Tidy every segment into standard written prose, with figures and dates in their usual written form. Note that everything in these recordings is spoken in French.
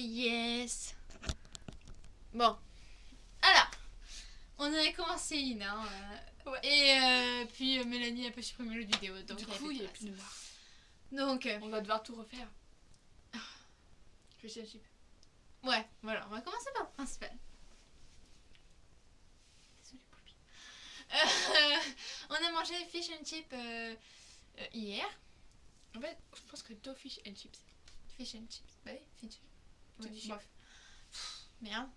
Yes. Bon. Alors, on avait commencé une, hein. Ouais. Et puis Mélanie a pas supprimé l'autre vidéo. Donc Du coup, il n'y a plus de mémoire. Donc, on va devoir tout refaire. Fish and chip. Ouais, voilà, on va commencer par le principal. Désolée, Poupie. On a mangé fish and chip hier. En fait, je pense que plutôt fish and chips. Fish and chips, bah oui, fish. Tu dis chip. Bref. Merde.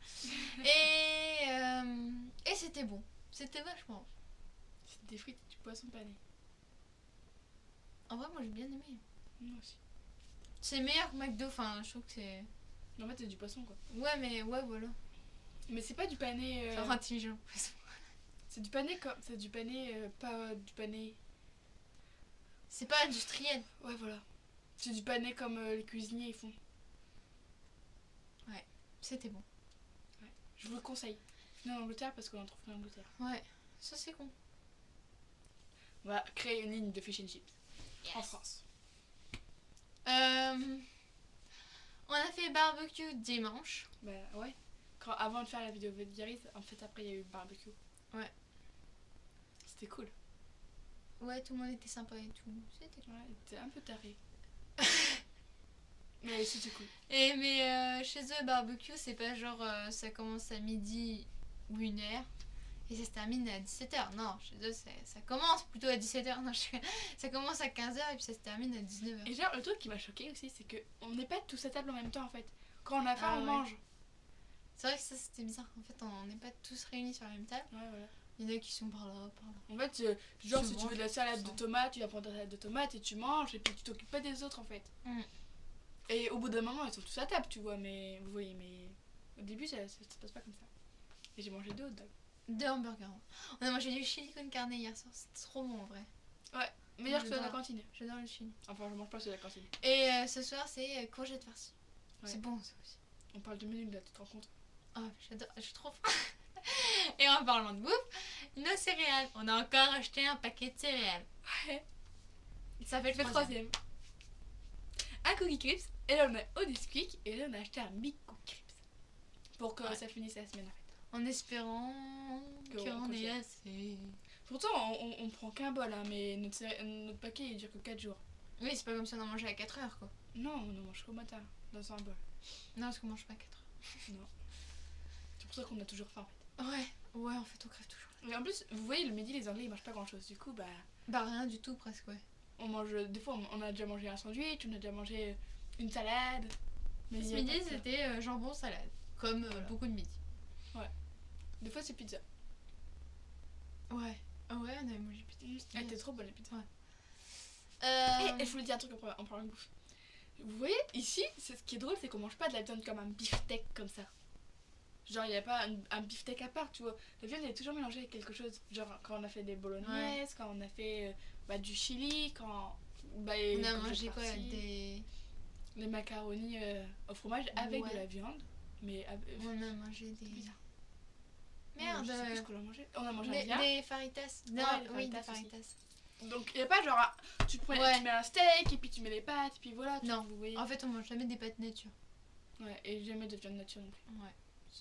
Et c'était bon. C'était vachement bon. C'est des frites et du poisson pané. En vrai, moi j'ai bien aimé. Moi aussi. C'est meilleur que McDo, enfin, je trouve que c'est. En fait, c'est du poisson quoi. Ouais, mais ouais, voilà. Mais c'est pas du pané. Ça rend intelligent. C'est du pané comme. C'est du pané. Pas du pané. C'est pas industriel. Ouais, voilà. C'est du pané comme les cuisiniers ils font. Ouais, c'était bon. Ouais. Je vous le conseille. Venez en Angleterre parce qu'on en trouve en Angleterre. Ouais, ça c'est con. On va créer une ligne de fish and chips. Yes. En France. On a fait barbecue dimanche. Bah ouais. Avant de faire la vidéo vulgarise, en fait après il y a eu le barbecue. Ouais. C'était cool. Ouais, tout le monde était sympa et tout. C'était cool. Ouais, t'es un peu taré. Mais c'était cool. Mais chez eux, barbecue, c'est pas genre ça commence à midi ou 1h et ça se termine à 17h. Non, chez eux, ça commence plutôt à 17h. Non, ça commence à 15h et puis ça se termine à 19h. Et genre, le truc qui m'a choqué aussi, c'est qu'on n'est pas tous à table en même temps en fait. Quand on a faim, on ouais. mange. C'est vrai que ça c'était bizarre. En fait, on n'est pas tous réunis sur la même table. Ouais, voilà. Il y en a qui sont par là, par là. En fait, genre, si tu manges, veux de la salade de tomates, tu vas prendre ta salade de tomates et tu manges et puis tu t'occupes pas des autres en fait. Mm. Et au bout d'un moment, ils sont tous à table, tu vois, mais vous voyez, mais au début, ça se passe pas comme ça. Et j'ai mangé 2 hot dogs. 2 hamburgers. On a mangé du chili con carne hier soir. C'était trop bon en vrai. Ouais, meilleur que ceux de la J'adore. cantine. J'adore le chili. Enfin, je mange pas ceux de la cantine. Et ce soir, c'est courgettes farcies. Ouais. C'est bon ça aussi. On parle de menu là, tu te rends compte? Oh, j'adore, je suis trop fan. Et en parlant de bouffe, nos céréales. On a encore acheté un paquet de céréales. Ouais. Ça fait Le troisième. Un cookie crisp. Et là, on a au Nesquik. Et là, on a acheté un big cookie crisp. Pour que ça finisse la semaine en fait. En espérant qu'on ait assez. Pourtant, on prend qu'un bol, hein, mais notre paquet il dure que 4 jours. Oui, c'est pas comme si on en mangeait à 4 heures quoi. Non, on en mange qu'au matin, dans un bol. Non, parce qu'on mange pas à 4 heures. Non. C'est pour ça qu'on a toujours faim en fait. Ouais, en fait on crève toujours. Et en plus, vous voyez, le midi, les Anglais ils mangent pas grand chose. Du coup, bah. Bah rien du tout presque, ouais. On mange. Des fois, on a déjà mangé un sandwich, on a déjà mangé une salade. Mais Ce midi c'était jambon salade. Comme beaucoup de midi. Des fois, c'est pizza. Ouais. Ah ouais, on avait mangé pizza. Elle était trop bonne la pizza. Ouais. Et je voulais dire un truc en parlant de bouffe. Vous voyez, ici, ce qui est drôle, c'est qu'on mange pas de la viande comme un beefsteak comme ça. Genre, il n'y a pas un beefsteak à part, tu vois. La viande, elle est toujours mélangée avec quelque chose. Genre, quand on a fait des bolognaises, quand on a fait du chili, quand. Bah, on a mangé quoi des macaronis au fromage avec de la viande. Mais. On a mangé des. Bizarre. Merde. Je sais plus ce qu'on a mangé. On a mangé un viande. Des faritas. Non, Ouais, des faritas faritas. Donc, il n'y a pas genre. Tu mets un steak et puis tu mets les pâtes, et puis voilà. Non, vous voyez. en fait, on mange jamais des pâtes nature. Ouais, et jamais de viande nature non plus. Ouais.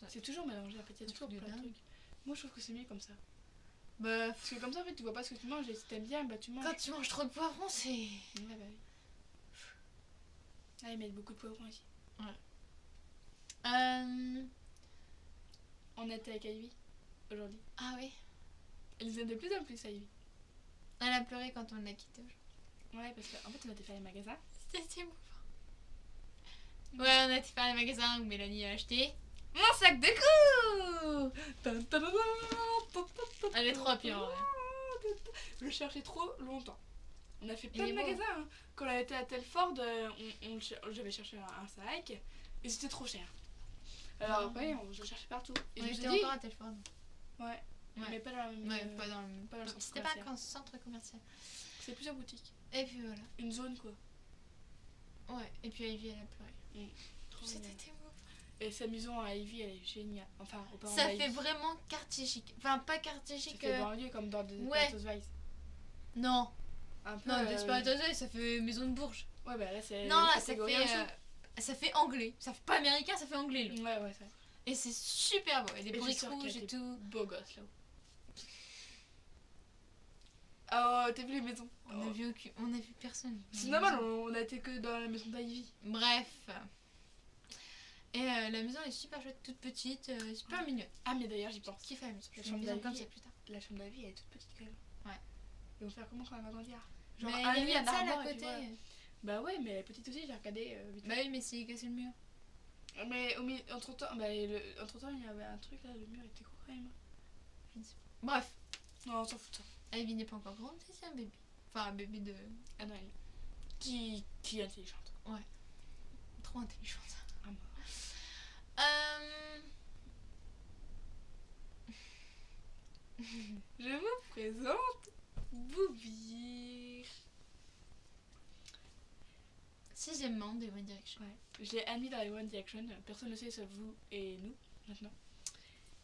C'est toujours mélangé en fait, il y a toujours plein de trucs. Moi je trouve que c'est mieux comme ça. Bah, parce que comme ça en fait tu vois pas ce que tu manges et si t'aimes bien bah tu manges. Quand tu manges trop de poivrons c'est... Ouais bah oui. Ah ils mettent beaucoup de poivrons ici. Ouais. On était avec Ivy aujourd'hui. Ah oui. Elle nous aime de plus en plus Ivy. Elle a pleuré quand on l'a quittée aujourd'hui. Ouais parce qu'en fait on a été faire les magasins. C'était émouvant. Ouais, on a été faire les magasins où Mélanie a acheté mon sac de coups. Elle est trop pire en vrai. Je le cherchais trop longtemps. On a fait plein de magasins. Hein. Quand on a été à Telford, j'avais cherché un sac et c'était trop cher. Alors après, je le cherchais partout. Et on était dit... encore à Telford. Ouais. Mais pas dans la même. Ouais, pas dans le centre c'était pas un centre commercial. C'est plusieurs boutiques. Et puis voilà. Une zone quoi. Ouais, et puis Ivy elle a pleuré. C'était émouvant. Et sa maison à Ivy elle est géniale. Enfin, aux parents ça fait vraiment quartier chic. Enfin, pas quartier chic. Ça fait banlieue comme dans Desperate Housewives. Non. Un peu. Non, Desperate Housewives ça fait maison de Bourges. Ouais, bah là c'est. Non, là ça fait. Ça fait anglais. Ça fait pas américain, ça fait anglais. Là. Ouais, c'est vrai. Et c'est super beau. Il y a des Et briques j'ai sûr qu'il y rouges a et des tout. beaux gosses là-haut. Ah, oh, t'as vu les maisons? On a vu personne. C'est normal, on a été que dans la maison d'Ivy. Bref. Et la maison est super chouette, toute petite, super mignonne. Ah, mais d'ailleurs, j'y pense. Qui fait la maison? La Je fais une chambre maison comme d'Ivy. ça plus tard. La chambre d'Ivy, elle est toute petite quand même. Ouais. Ils vont faire comment quand elle va grandir? Genre, un il lit, y a un une salle à armoire, et puis côté. voilà. Bah ouais, mais elle est petite aussi, j'ai regardé vite Bah oui, mais c'est cassé le mur. fait. Mais entre temps, il y avait un truc là, le mur était gros quand même. Bref, Non, on s'en fout de ça. Ivy n'est pas encore grande, c'est un bébé. Enfin, un bébé de. Ah non, elle. Qui est intelligente. Trop intelligente. Ah, moi. Je vous présente Boubir. 6ème membre de One Direction. Ouais. Je l'ai admis dans les One Direction. Personne ne le sait sauf vous et nous maintenant.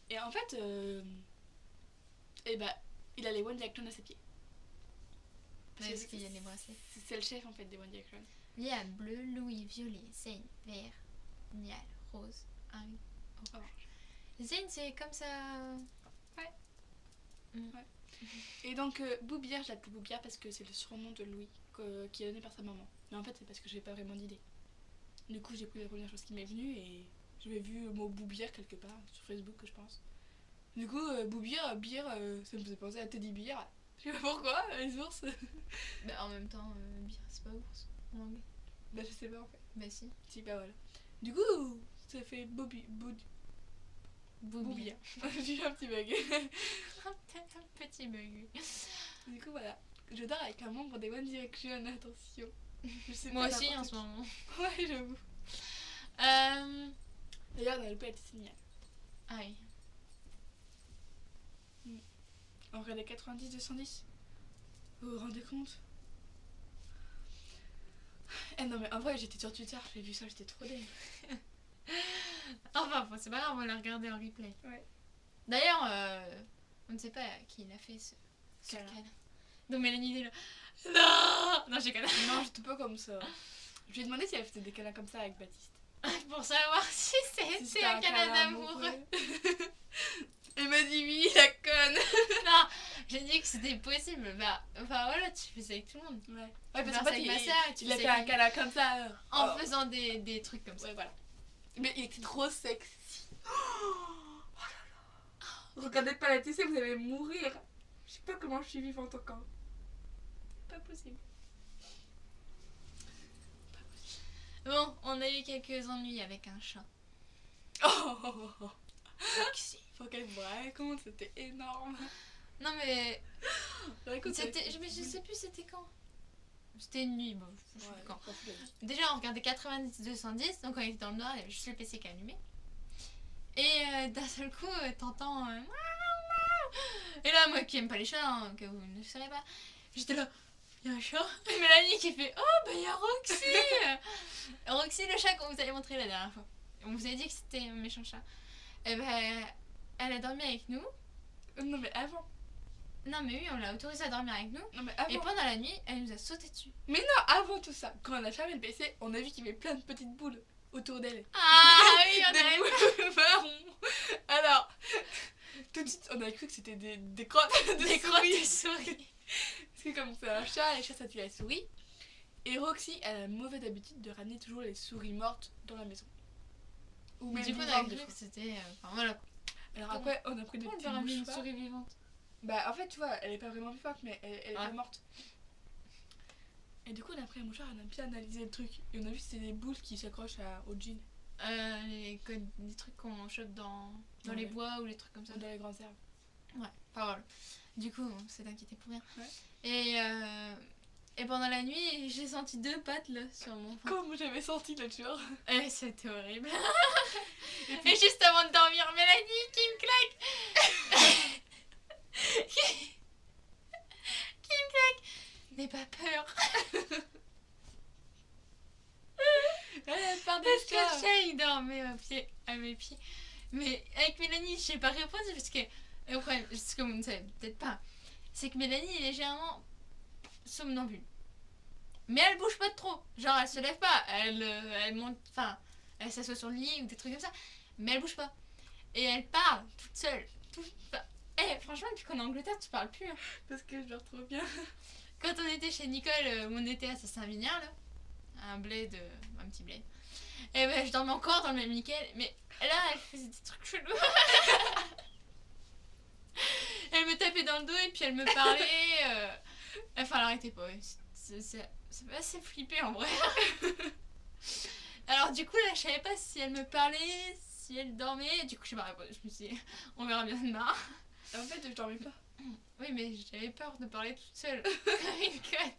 Et en fait, il a les One Direction à ses pieds. Parce qu'il y a les bracelets. C'est le chef en fait des One Direction. Liane, bleu, Louis, violet, Zayn, vert, Nial, rose, Harry, orange. Zayn, c'est comme ça. Ouais. Et donc Boubir, je l'appelle Boubir parce que c'est le surnom de Louis qui est donné par sa maman. Mais en fait, c'est parce que j'ai pas vraiment d'idée. Du coup, j'ai pris la première chose qui m'est venue et j'avais vu le mot Boubir quelque part sur Facebook, je pense. Du coup, Boubir, bière, ça me faisait penser à Teddy Bear. Je sais pas pourquoi, les ours. Bah, en même temps, bière, c'est pas ours en anglais. Bah, je sais pas en fait. Bah, si. Si, bah voilà. Du coup, ça fait Boubir. J'ai eu un petit bug. Un petit bug. Du coup, voilà. Je dors avec un membre des One Direction, attention. Je sais Moi pas aussi, en n'importe ce moment. qui. Ouais, j'avoue. D'ailleurs, on a le pas été signal. Ah oui. On regardait 90-210. Vous vous rendez compte? Eh non, mais en vrai, j'étais sur Twitter, j'ai vu ça, j'étais trop dingue. Enfin, bon, c'est pas grave, on l'a regardé en replay. Ouais. D'ailleurs, on ne sait pas qui l'a fait ce Câlin. câlin. Donc Mélanie est là. Non, non, j'ai câlin. Non, j'étais pas comme ça. Je lui ai demandé si elle faisait des câlins comme ça avec Baptiste. Pour savoir si Si c'était un câlin d'amoureux. Elle m'a dit oui, la conne. Non, j'ai dit que c'était possible. Bah, enfin voilà, tu fais ça avec tout le monde. Ouais, Tu parce fais qu'en ça fait, avec ma sœur et tu il a fais fait ça un avec- câlin comme ça. en Oh. faisant des trucs comme ça. Ouais, voilà. Mais il était trop sexy. Oh là là. Regardez pas la TC, vous allez mourir. Je sais pas comment je suis vivante encore. Pas possible. Bon, on a eu quelques ennuis avec un chat. Oh. Roxy. Faut qu'elle me raconte, c'était énorme. Non mais Raconte, c'était, je sais plus c'était quand. C'était une nuit, bon, je sais Ouais, plus quand. pas fou, Déjà on regardait 90-210, donc on était dans le noir, il y avait juste le PC qui allumait. Et d'un seul coup, t'entends... Et là, moi qui aime pas les chats, hein, que vous ne le savez pas, j'étais là, il y a un chat. Et Mélanie qui fait, oh bah il y a Roxy. Roxy, le chat qu'on vous avait montré la dernière fois. On vous avait dit que c'était un méchant chat. Et ben, elle a dormi avec nous. Non mais avant. Non mais oui, on l'a autorisée à dormir avec nous. Non mais avant. Et pendant la nuit, elle nous a sauté dessus. Mais non, avant tout ça, quand on a fermé le PC, on a vu qu'il y avait plein de petites boules autour d'elle. Ah oui, on Des a boules marron. Alors, tout de suite, on a cru que c'était des crottes de des crottes souris. de souris. Parce que comme c'est un chat, les chats ça tue la souris. Et Roxy, elle a la mauvaise habitude de ramener toujours les souris mortes dans la maison. Ou même Du coup, on a vivantes, cru des que fois. c'était... Enfin voilà. Alors après, on a pris des Pourquoi on petits peut ramener une mouchoirs. souris vivante? Bah en fait, tu vois, elle est pas vraiment vivante, mais elle est Ouais. pas morte. Et du coup, on a pris un mouchoir, on a bien analysé le truc. Et on a vu que c'était des boules qui s'accrochent au jean. Des trucs qu'on chope dans Ouais. les bois ou les trucs comme ça. Ou dans les grands herbes. Ouais, enfin voilà. Du coup, on s'est inquiété pour rien. Ouais. Et pendant la nuit, j'ai senti 2 pattes là sur mon ventre. Comme j'avais senti l'autre jour. Et c'était horrible. Et juste avant de dormir, Mélanie qui me claque. qui me claque. N'aie pas peur. Elle part des Parce que chats. le chat il dormait à mes pieds. Mais avec Mélanie, je n'ai pas répondu parce que. Et après, ce que vous ne savez peut-être pas, c'est que Mélanie est légèrement somnambule. Mais elle bouge pas de trop. Genre, elle se lève pas. Elle monte. Enfin, elle s'assoit sur le lit ou des trucs comme ça. Mais elle bouge pas. Et elle parle toute seule. Enfin, franchement, depuis qu'on est en Angleterre, tu parles plus. Hein. Parce que je dors trop bien. Quand on était chez Nicole, on était à Saint-Savinien, là. Un bled, un petit bled. Et ben, je dormais encore dans le même nickel. Mais là, elle faisait des trucs chelous. Elle me tapait dans le dos et puis elle me parlait. Enfin, elle arrêtait pas. Ouais. Ça m'a assez flippé en vrai. Alors, du coup, là, je savais pas si elle me parlait, si elle dormait. Du coup, je sais pas, je me suis dit, on verra bien demain. En fait, je dormais pas. Oui, mais j'avais peur de parler toute seule. Comme une conne.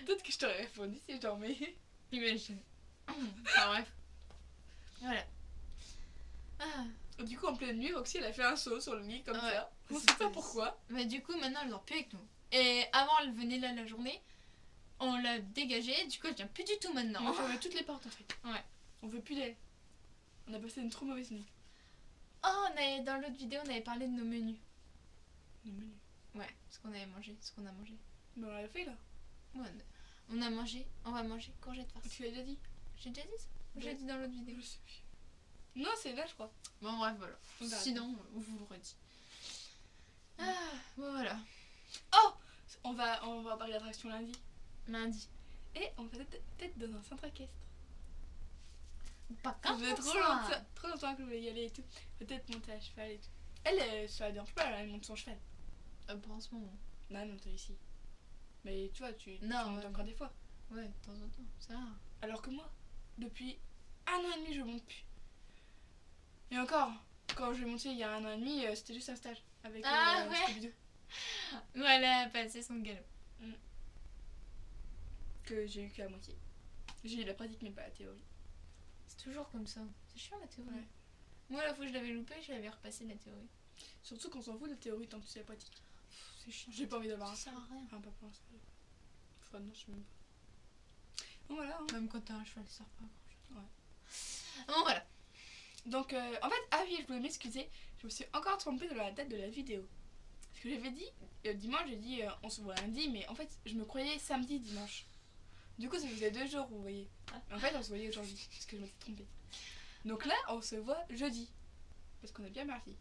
Peut-être que je t'aurais répondu si je dormais. Imagine. Enfin, bref. Voilà. Ah. Du coup, en pleine nuit, Roxy, elle a fait un saut sur le lit comme Ouais. ça. On sait C'était- pas pourquoi. Mais du coup, maintenant, elle dort plus avec nous. Et avant, elle venait là la journée. On l'a dégagée. Du coup, elle vient plus du tout maintenant. On a fermé toutes les portes en fait. Ouais. On veut plus d'elle. On a passé une trop mauvaise nuit. Oh, dans l'autre vidéo, on avait parlé de nos menus. Le menu. Ouais, ce qu'on avait mangé, ce qu'on a mangé. Mais on l'a fait là. Ouais, on a mangé, on va manger courgettes farcies. Tu l'as déjà dit. J'ai déjà dit ça. Ou j'ai Ouais. dit dans l'autre vidéo. Je sais plus. Non, c'est là, je crois. Bon, bref, voilà. On arrête. Sinon, on vous le redit. Ah, bon, voilà. On va parler d'attraction lundi. Lundi. Et on va peut-être dans un centre équestre. Pas Ça quand faisait trop longtemps que je voulais y aller et tout. Peut-être monter à cheval et tout. Elle, ça la dérange pas, elle monte son cheval. Pas en ce moment. Non, elle monte ici. Mais tu vois, tu Non, montes ouais. encore des fois. Ouais, de temps en temps, c'est rare. Alors que moi, depuis 1 an et demi, je monte plus. Et encore, quand je vais monter il y a 1 an et demi, c'était juste un stage avec Ouais. Scooby-Doo, Voilà, passer son galop. que j'ai eu qu'à moitié. J'ai eu la pratique mais pas la théorie. C'est toujours comme ça. C'est chiant la théorie. Ouais. Moi, la fois que je l'avais loupé, je l'avais repassé la théorie. Surtout qu'on s'en fout de la théorie tant que tu sais la pratique. C'est chiant. J'ai pas envie d'avoir un Ça stage. sert à rien. Enfin, pas pour l'instant. Enfin, non, je sais même pas. Bon, voilà. Hein. Même quand t'as un cheval, ça sert pas à grand chose. Ouais. Bon, voilà. Donc, en fait, ah oui, je voulais m'excuser. Je me suis encore trompée dans la date de la vidéo. Parce que j'avais dit, dimanche, j'ai dit on se voit lundi, mais en fait, je me croyais samedi, dimanche. Du coup, ça faisait 2 jours, vous voyez. En fait, on se voyait aujourd'hui, parce que je m'étais trompée. Donc là, on se voit jeudi. Parce qu'on est bien mardi.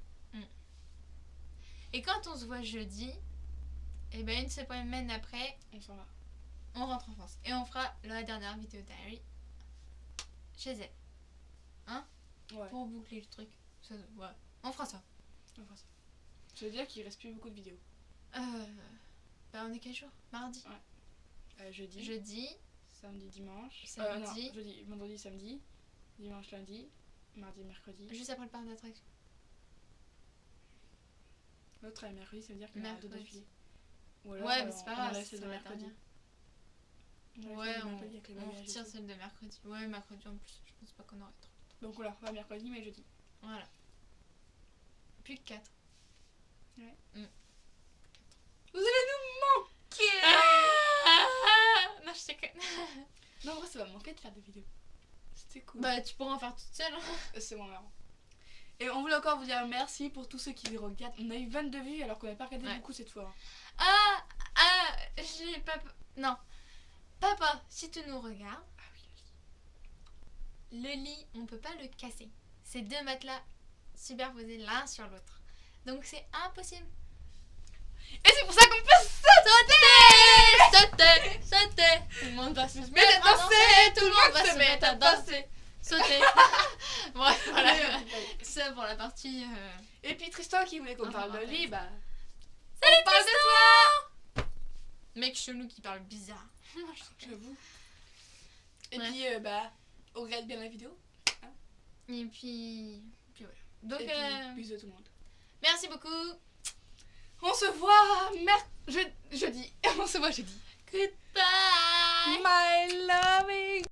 Et quand on se voit jeudi, et ben une semaine après, On s'en va. on rentre en France. Et on fera la dernière vidéo diary chez elle. Ouais, Pour boucler le truc. Ça, ouais. On fera ça. on fera ça. Ça veut dire qu'il reste plus beaucoup de vidéos. Bah on est quel jour? Mardi. Jeudi, Jeudi. samedi, dimanche. Samedi. Non, jeudi, vendredi, samedi. Dimanche, lundi. Mardi, mercredi. Juste après le parc d'attraction. L'autre est mercredi, ça veut dire qu'il y en a 2 Mercredi. d'affilée. Ou alors, Ouais, mais c'est pas on grave. enlève c'est celle de la mercredi. dernière. On enlève Ouais, celle de on mercredi avec les bagages et retire tout. celle de mercredi. Ouais, mercredi en plus. Je pense pas qu'on aurait trop. Donc voilà, pas mercredi, mais jeudi. Voilà. Plus que 4. Ouais. Vous allez nous manquer. Non, je déconne. Non, en vrai, ça va me manquer de faire des vidéos. C'était cool. Bah, tu pourras en faire toute seule. C'est moins marrant. Et on voulait encore vous dire merci pour tous ceux qui regardent. On a eu 22 vues alors qu'on n'a pas regardé Ouais. beaucoup cette fois. J'ai pas. Non. Papa, si tu nous regardes, Ah oui, le lit, on peut pas le casser. C'est 2 matelas superposés l'un sur l'autre. Donc c'est impossible. et c'est pour ça qu'on peut Sauter. Tout le monde va se mettre mettre à à danser. Tout le monde va se mettre à danser. danser. Sauter. Bref, voilà. Ça pour la partie. Et puis Tristan qui voulait qu'on Ah, parle de rappelle. lui, bah. Salut on parle de toi. Mec chelou qui parle bizarre. J'avoue. Et Ouais. puis, bah, on regarde bien la vidéo. Et puis voilà. Donc Et puis, bisous à tout le monde. merci beaucoup. On se voit jeudi. On se voit jeudi. Goodbye. My loving.